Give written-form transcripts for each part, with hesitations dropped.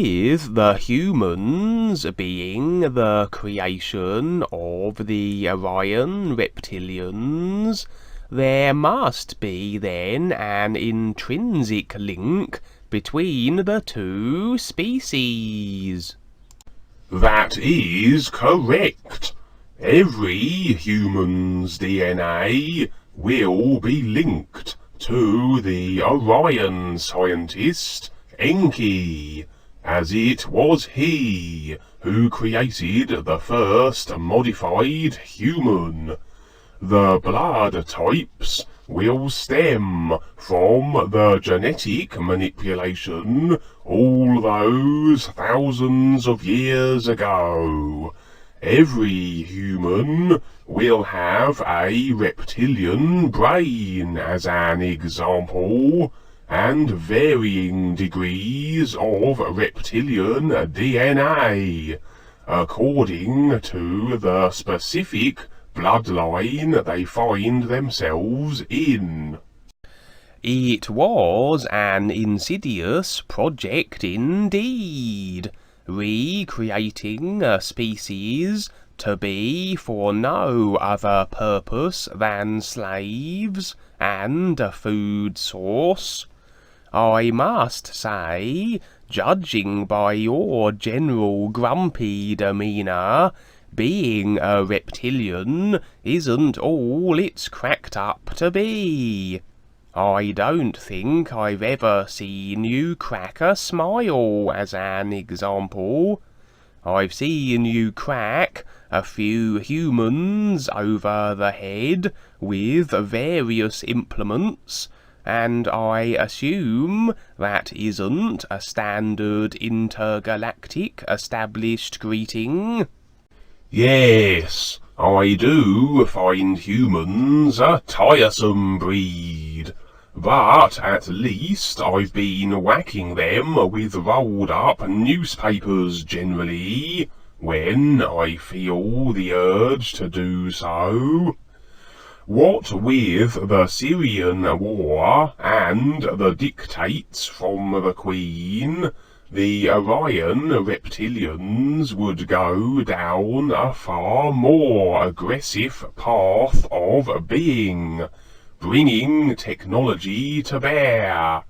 with the humans being the creation of the Orion Reptilians, there must be then an intrinsic link between the two species. That is correct. Every human's DNA will be linked to the Orion scientist Enki, as it was he who created the first modified human. The blood types will stem from the genetic manipulation all those thousands of years ago. Every human will have a reptilian brain as an example, and varying degrees of reptilian DNA, according to the specific bloodline they find themselves in. It was an insidious project indeed, recreating a species to be for no other purpose than slaves and a food source. I must say, judging by your general grumpy demeanour, being a reptilian isn't all it's cracked up to be. I don't think I've ever seen you crack a smile as an example. I've seen you crack a few humans over the head with various implements, and I assume that isn't a standard intergalactic established greeting. Yes, I do find humans a tiresome breed, but at least I've been whacking them with rolled up newspapers generally, when I feel the urge to do so. What with the Syrian war and the dictates from the Queen, the Orion Reptilians would go down a far more aggressive path of being, bringing technology to bear.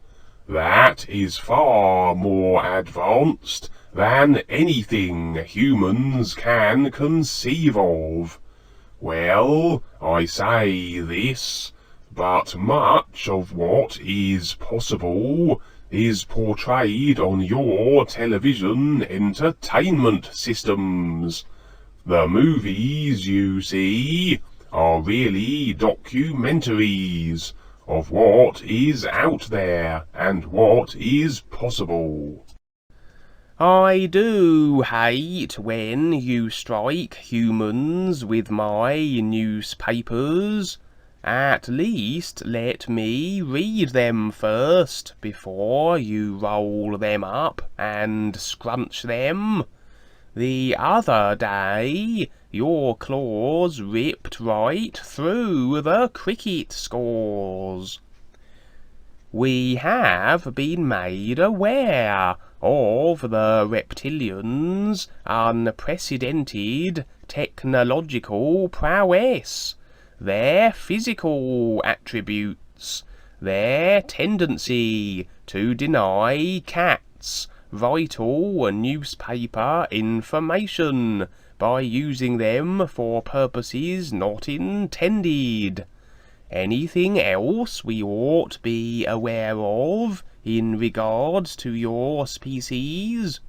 That is far more advanced than anything humans can conceive of. Well, I say this, but much of what is possible is portrayed on your television entertainment systems. The movies you see are really documentaries of what is out there and what is possible. I do hate when you strike humans with my newspapers. At least let me read them first before you roll them up and scrunch them. The other day your claws ripped right through the cricket scores. We have been made aware of the reptilians' unprecedented technological prowess, their physical attributes, their tendency to deny cats vital newspaper information by using them for purposes not intended. Anything else we ought be aware of in regards to your species?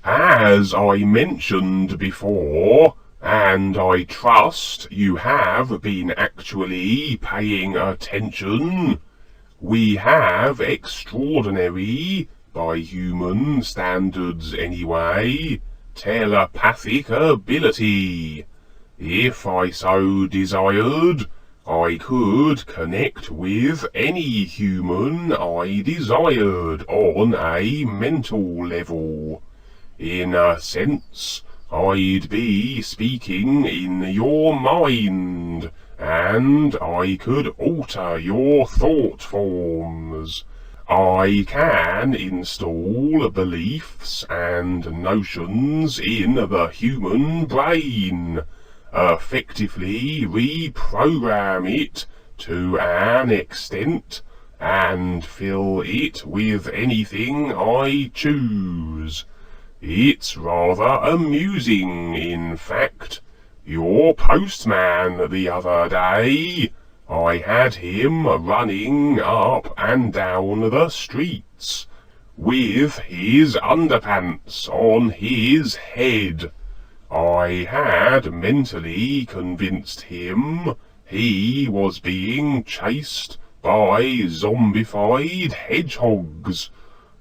As I mentioned before, and I trust you have been actually paying attention, we have extraordinary, by human standards anyway, telepathic ability. If I so desired, I could connect with any human I desired on a mental level. In a sense, I'd be speaking in your mind, and I could alter your thought forms. I can install beliefs and notions in the human brain, effectively reprogram it to an extent, and fill it with anything I choose. It's rather amusing, in fact. Your postman the other day, I had him running up and down the streets with his underpants on his head. I had mentally convinced him he was being chased by zombified hedgehogs,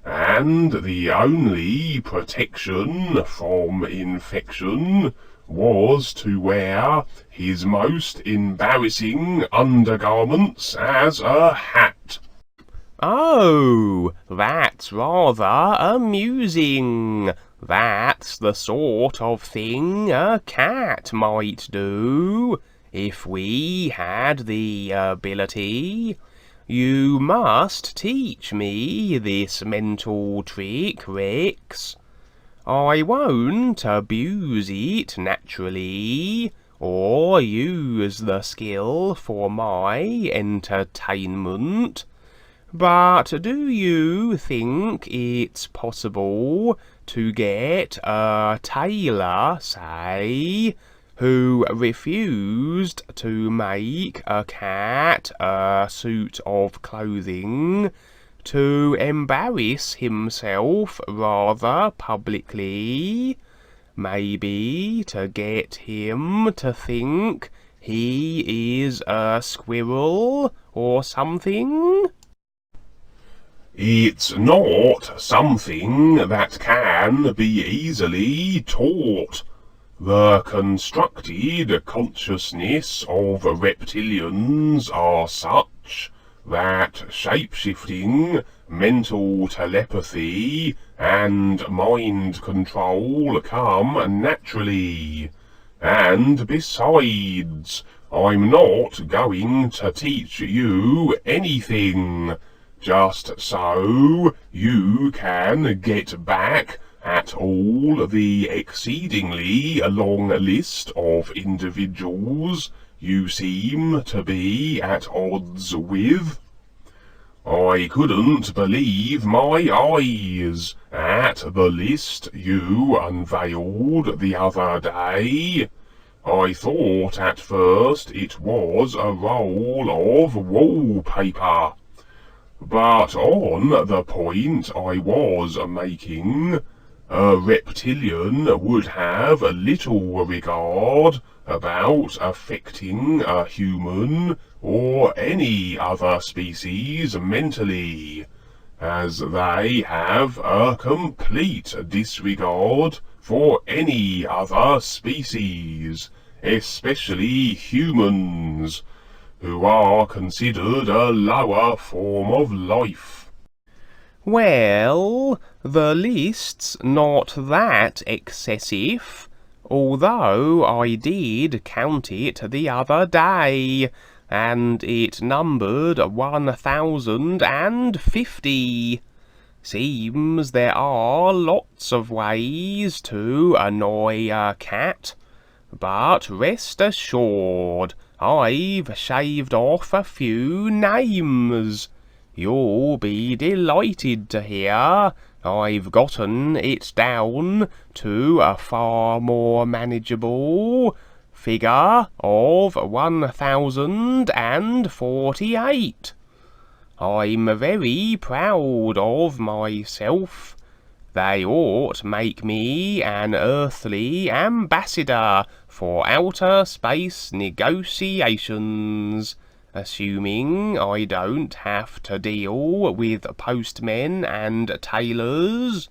and the only protection from infection was to wear his most embarrassing undergarments as a hat. Oh, that's rather amusing. That's the sort of thing a cat might do, if we had the ability. You must teach me this mental trick, Rex. I won't abuse it naturally, or use the skill for my entertainment. But do you think it's possible to get a tailor, say, who refused to make a cat a suit of clothing, to embarrass himself rather publicly, maybe to get him to think he is a squirrel or something? It's not something that can be easily taught. The constructed consciousness of reptilians are such that shape-shifting, mental telepathy, and mind control come naturally. And besides, I'm not going to teach you anything, just so you can get back at all the exceedingly long list of individuals you seem to be at odds with. I couldn't believe my eyes at the list you unveiled the other day. I thought at first it was a roll of wallpaper. But on the point I was making, a reptilian would have little regard about affecting a human or any other species mentally, as they have a complete disregard for any other species, especially humans, who are considered a lower form of life. Well, the list's not that excessive, although I did count it the other day, and it numbered 1,050. Seems there are lots of ways to annoy a cat, but rest assured, I've shaved off a few names. You'll be delighted to hear I've gotten it down to a far more manageable figure of 1,048. I'm very proud of myself. They ought make me an earthly ambassador for outer space negotiations, assuming I don't have to deal with postmen and tailors.